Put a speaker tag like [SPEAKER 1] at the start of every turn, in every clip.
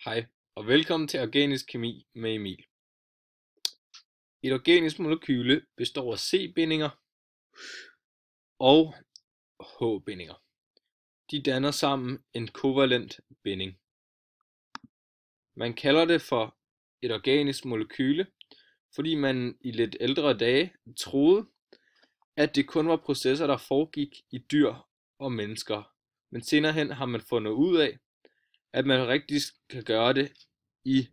[SPEAKER 1] Hej og velkommen til Organisk Kemi med Emil. Et organisk molekyle består af C-bindinger og H-bindinger. De danner sammen en kovalent binding. Man kalder det for et organisk molekyle, fordi man i lidt ældre dage troede, at det kun var processer, der foregik i dyr og mennesker. Men senere hen har man fundet ud af, at man rigtig kan gøre det i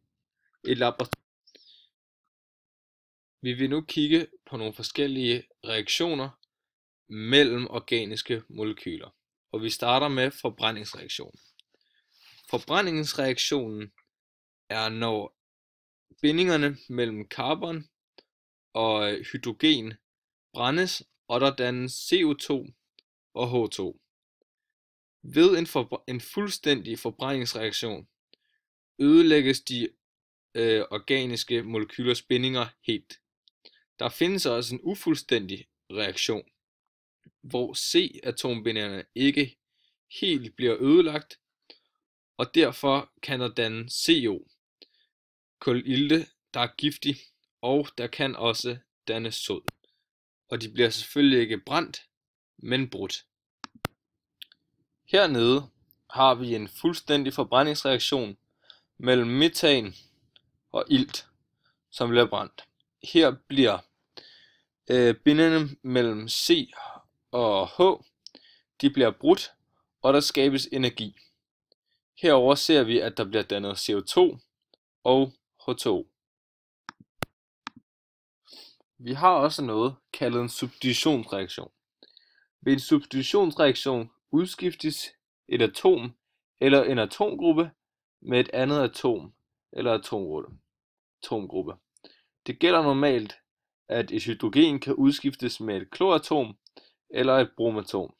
[SPEAKER 1] et laboratorium. Vi vil nu kigge på nogle forskellige reaktioner mellem organiske molekyler, og vi starter med forbrændingsreaktionen. Forbrændingsreaktionen er, når bindingerne mellem carbon og hydrogen brændes, og der dannes CO2 og H2. Ved en fuldstændig forbrændingsreaktion ødelægges de organiske molekylers bindinger helt. Der findes også en ufuldstændig reaktion, hvor C-atombindingerne ikke helt bliver ødelagt, og derfor kan der danne CO, kulilte, der er giftig, og der kan også danne sod. Og de bliver selvfølgelig ikke brændt, men brudt. Hernede har vi en fuldstændig forbrændingsreaktion mellem metan og ilt, som bliver brændt. Her bliver bindene mellem C og H, de bliver brudt, og der skabes energi. Herover ser vi, at der bliver dannet CO2 og H2O. Vi har også noget kaldet en substitutionsreaktion. Ved en substitutionsreaktion udskiftes et atom eller en atomgruppe med et andet atom eller atomgruppe. Det gælder normalt, at et hydrogen kan udskiftes med et kloratom eller et bromatom.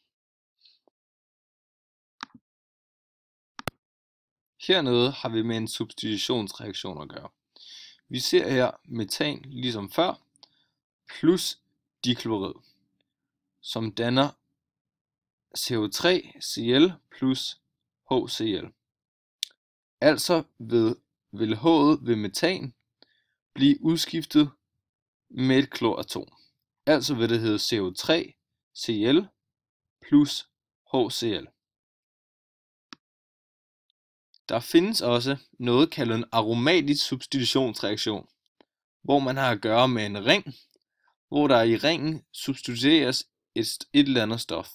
[SPEAKER 1] Hernede har vi med en substitutionsreaktion at gøre. Vi ser her metan ligesom før, plus diklorid, som danner CO3Cl plus HCl. Altså vil H'et ved metan blive udskiftet med et kloratom. Altså vil det hedde CO3Cl plus HCl. Der findes også noget kaldet en aromatisk substitutionsreaktion, hvor man har at gøre med en ring, hvor der i ringen substitueres et eller andet stof.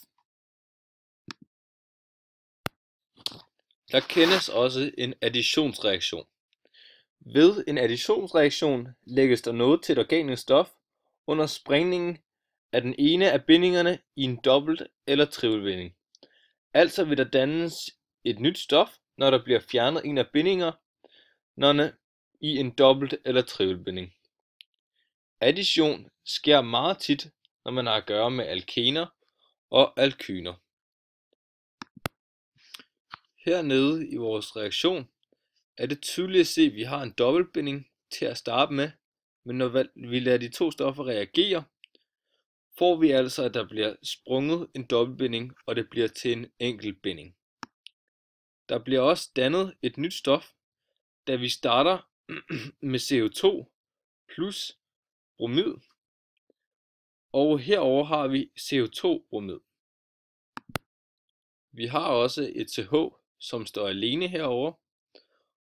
[SPEAKER 1] Der kendes også en additionsreaktion. Ved en additionsreaktion lægges der noget til et organisk stof under sprængningen af den ene af bindingerne i en dobbelt- eller trippelbinding. Altså vil der dannes et nyt stof, når der bliver fjernet en af bindingerne i en dobbelt- eller trippelbinding. Addition sker meget tit, når man har at gøre med alkener og alkyner. Hernede i vores reaktion er det tydeligt at se, at vi har en dobbeltbinding til at starte med, men når vi lader de to stoffer reagere, får vi altså, at der bliver sprunget en dobbeltbinding, og det bliver til en enkelt binding. Der bliver også dannet et nyt stof, da vi starter med CO2 plus bromid, og herover har vi CO2-bromid. Vi har også et CH, som står alene herover,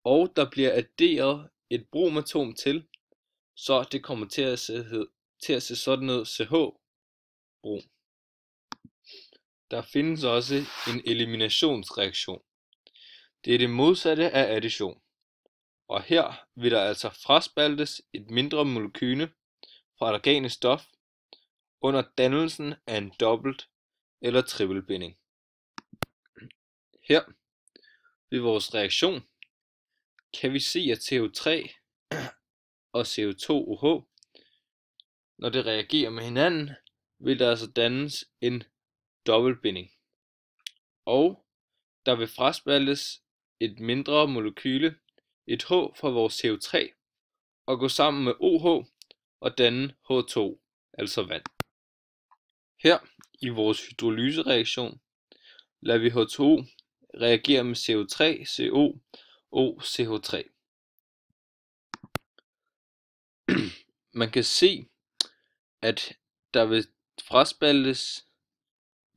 [SPEAKER 1] og der bliver adderet et bromatom til, så det kommer til at se sådan ud, CH-brom. Der findes også en eliminationsreaktion. Det er det modsatte af addition, og her vil der altså fraspaltes et mindre molekyle fra et organisk stof under dannelsen af en dobbelt- eller trippelbinding. Her ved vores reaktion kan vi se, at CO3 og CO2OH, når det reagerer med hinanden, vil der altså dannes en dobbeltbinding, og der vil fraspaltes et mindre molekyle, et H fra vores CO3, og gå sammen med OH og danne H2, altså vand. Her i vores hydrolysereaktion lader vi H2O reagere med CO3, CO OCH3. Man kan se, at der vil fraspaltes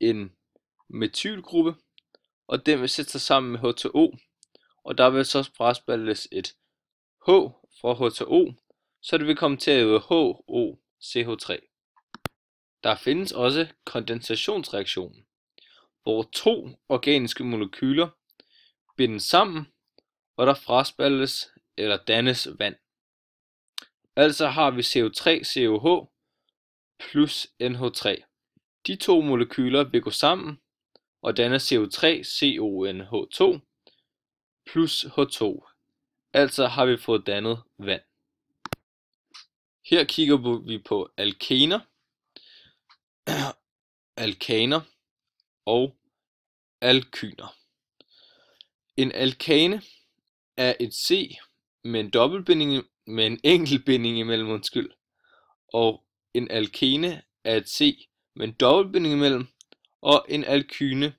[SPEAKER 1] en metylgruppe, og den vil sætte sig sammen med H2O, og der vil så fraspaltes et H fra H2O, så det vil komme til at hedde HOCH3. Der findes også kondensationsreaktionen, hvor to organiske molekyler bindes sammen, og der fraspaltes eller dannes vand. Altså har vi CO3COH plus NH3. De to molekyler vil gå sammen og danne CO3CONH2 plus H2. Altså har vi fået dannet vand. Her kigger vi på alkaner og alkyner. En alkane er et C med en dobbeltbinding med en enkelt binding imellem, og en alkene er et C med en dobbeltbinding imellem, og en alkyne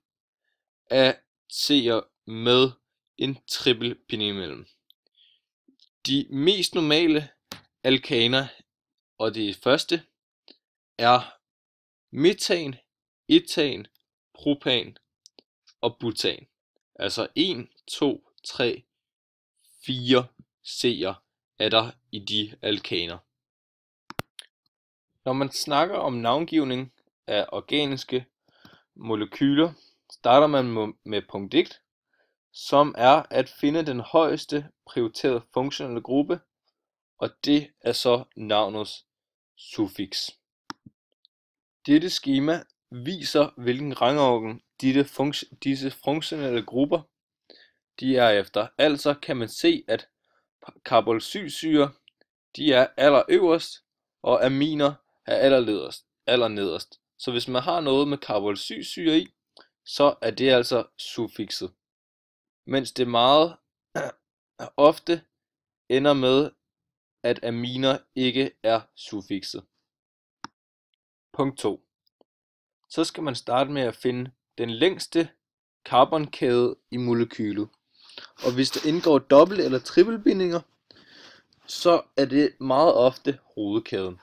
[SPEAKER 1] er C'er med en trippelbinding imellem. De mest normale alkaner, og det første, er metan, etan, propan og butan. Altså 1, 2, 3, 4 C'er er der i de alkaner. Når man snakker om navngivning af organiske molekyler, starter man med punkt 1, som er at finde den højeste prioriterede funktionelle gruppe, og det er så navnets suffiks. Dette skema viser, hvilken rangorden disse funktionelle grupper de er efter. Altså kan man se, at karbonylsyre de er allerøverst, og aminer er allernederst. Så hvis man har noget med karbonylsyre i, så er det altså suffikset. Mens det meget ofte ender med, at aminer ikke er suffikset. Punkt 2. Så skal man starte med at finde den længste carbonkæde i molekylet. Og hvis der indgår dobbelt- eller trippelbindinger, så er det meget ofte hovedkæden.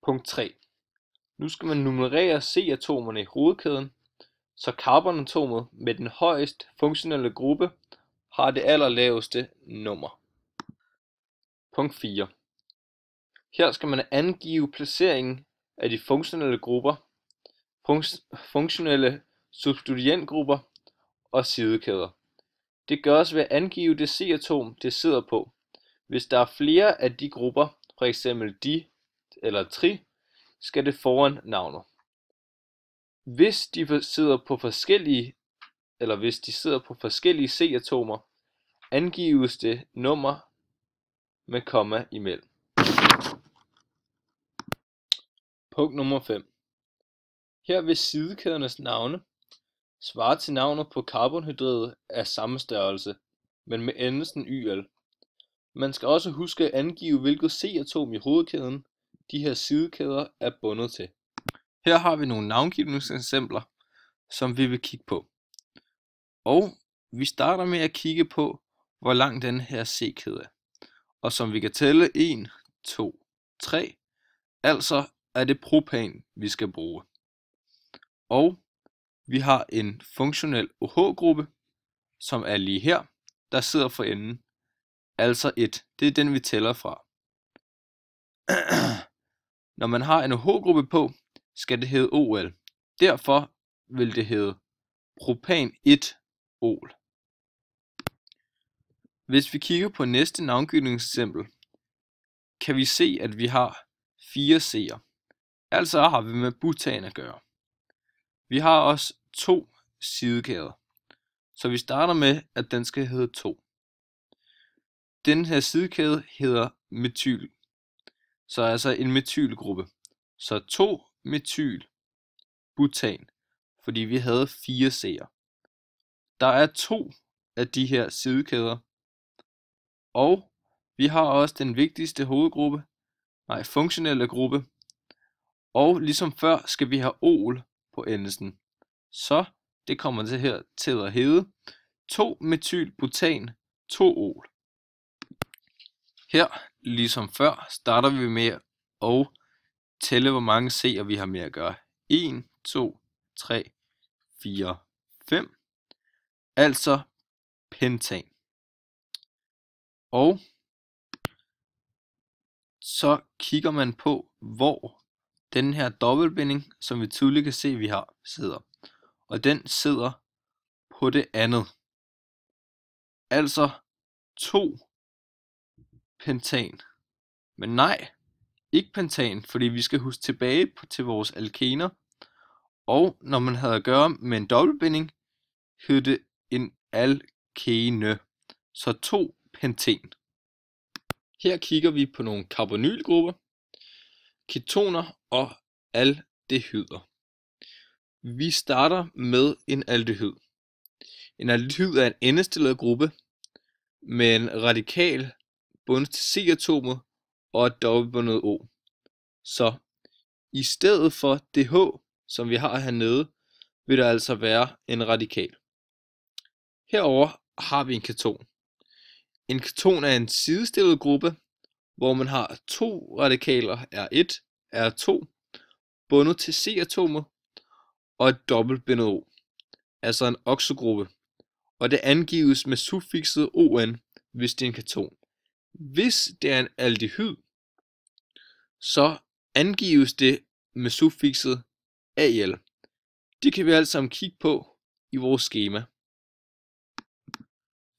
[SPEAKER 1] Punkt 3. Nu skal man nummerere C-atomerne i hovedkæden, så carbonatomet med den højeste funktionelle gruppe har det allerlaveste nummer. Punkt 4. Her skal man angive placeringen af de funktionelle grupper, funktionelle substituentgrupper og sidekæder. Det gøres ved at angive det C-atom, det sidder på. Hvis der er flere af de grupper, f.eks. di eller tri, skal det foran navnet. Hvis de sidder på forskellige C-atomer, angives det nummer med komma imellem. Punkt nummer 5. Her vil sidekædernes navne svare til navnet på karbonhydratet af samme størrelse, men med endelsen YL. Man skal også huske at angive, hvilket C-atom i hovedkæden de her sidekæder er bundet til. Her har vi nogle navngivningseksempler, som vi vil kigge på. Og vi starter med at kigge på, hvor lang den her C-kæde er. Og som vi kan tælle 1, 2, 3, altså er det propan, vi skal bruge. Og vi har en funktionel OH-gruppe, som er lige her, der sidder for enden. Altså 1, det er den vi tæller fra. Når man har en OH-gruppe på, skal det hedde OL. Derfor vil det hedde propan 1-ol. Hvis vi kigger på næste navngivningseksempel, kan vi se, at vi har 4 C'er. Altså har vi med butan at gøre. Vi har også 2 sidekæder. Så vi starter med, at den skal hedde 2. Den her sidekæde hedder metyl. Så altså en metylgruppe. Så 2-metyl butan, fordi vi havde 4 C'er. Der er 2 af de her sidekæder. Og vi har også den vigtigste funktionelle gruppe. Og ligesom før skal vi have ol på endelsen. Så det kommer til at hedde 2-metylbutan 2-ol. Her, ligesom før, starter vi med at tælle, hvor mange C'er vi har med at gøre. 1, 2, 3, 4, 5. Altså pentan. Og så kigger man på, hvor den her dobbeltbinding, som vi tydeligt kan se, vi har, sidder. Og den sidder på det andet. Altså 2 pentan. Men nej, ikke pentan, fordi vi skal huske tilbage til vores alkener. Og når man havde at gøre med en dobbeltbinding, hed det en alkene. Så 2 pentan. Her kigger vi på nogle carbonylgrupper, ketoner og aldehyder. Vi starter med en aldehyd. En aldehyd er en endestillet gruppe med en radikal bundet til C-atomet og et dobbeltbundet O. Så i stedet for det H, som vi har hernede, vil der altså være en radikal. Herover har vi en keton. En keton er en sidestillet gruppe, hvor man har 2 radikaler R1, R2, bundet til C-atomet og et dobbeltbundet O, altså en oxogruppe, og det angives med suffikset ON, hvis det er en keton. Hvis det er en aldehyd, så angives det med suffikset AL. Det kan vi alle sammen kigge på i vores skema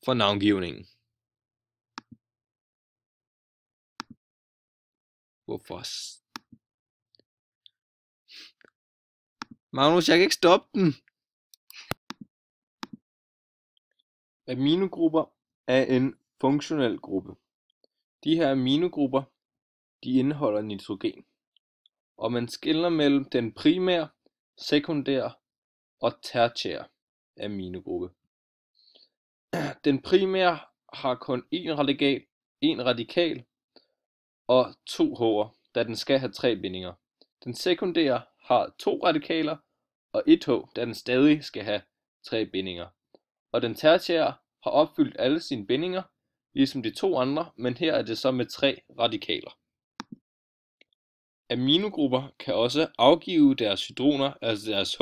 [SPEAKER 1] for navngivningen. Hvorfor? Magnus, jeg kan ikke stoppe den. Aminogrupper er en funktionel gruppe. De her aminogrupper, de indeholder nitrogen. Og man skelner mellem den primære, sekundære og tertiære aminogruppe. Den primære har kun en radikal og 2 H'er, da den skal have 3 bindinger. Den sekundære har 2 radikaler og 1 H, da den stadig skal have 3 bindinger. Og den tertiære har opfyldt alle sine bindinger, ligesom de 2 andre, men her er det så med 3 radikaler. Aminogrupper kan også afgive deres hydroner, altså deres H,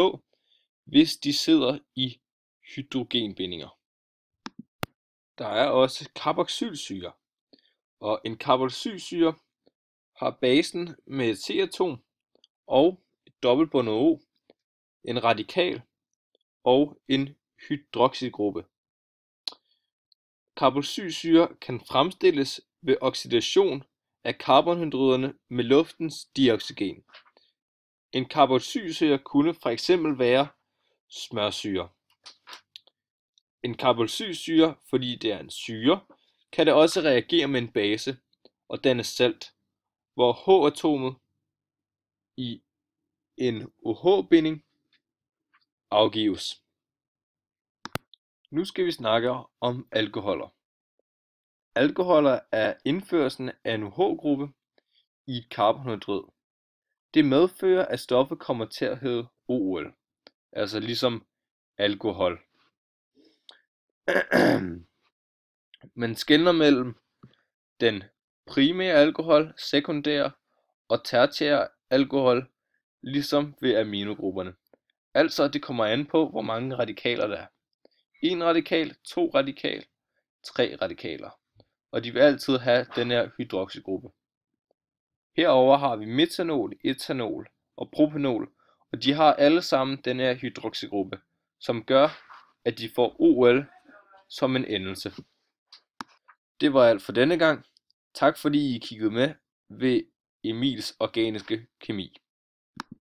[SPEAKER 1] hvis de sidder i hydrogenbindinger. Der er også carboxylsyre, og en carboxylsyre har basen med et C-atom og et dobbeltbundet O, en radikal og en hydroxygruppe. Carboxylsyre kan fremstilles ved oxidation af karbonhydriderne med luftens dioxygen. En carboxylsyre kunne fx være smørsyre. En carboxylsyre, fordi det er en syre, kan det også reagere med en base og danne salt, hvor H-atomet i en OH-binding afgives. Nu skal vi snakke om alkoholer. Alkoholer er indførelsen af en OH-gruppe i et karbonhydrid. Det medfører, at stoffet kommer til at hedde OL, altså ligesom alkohol. Man skelner mellem den primære alkohol, sekundære og tertiære alkohol, ligesom ved aminogrupperne. Altså det kommer an på, hvor mange radikaler der er. 1 radikal, 2 radikal, 3 radikaler. Og de vil altid have den her hydroxygruppe. Herover har vi metanol, etanol og propanol, og de har alle sammen den her hydroxygruppe, som gør, at de får OL som en endelse. Det var alt for denne gang. Tak fordi I kiggede med ved Emils organiske kemi.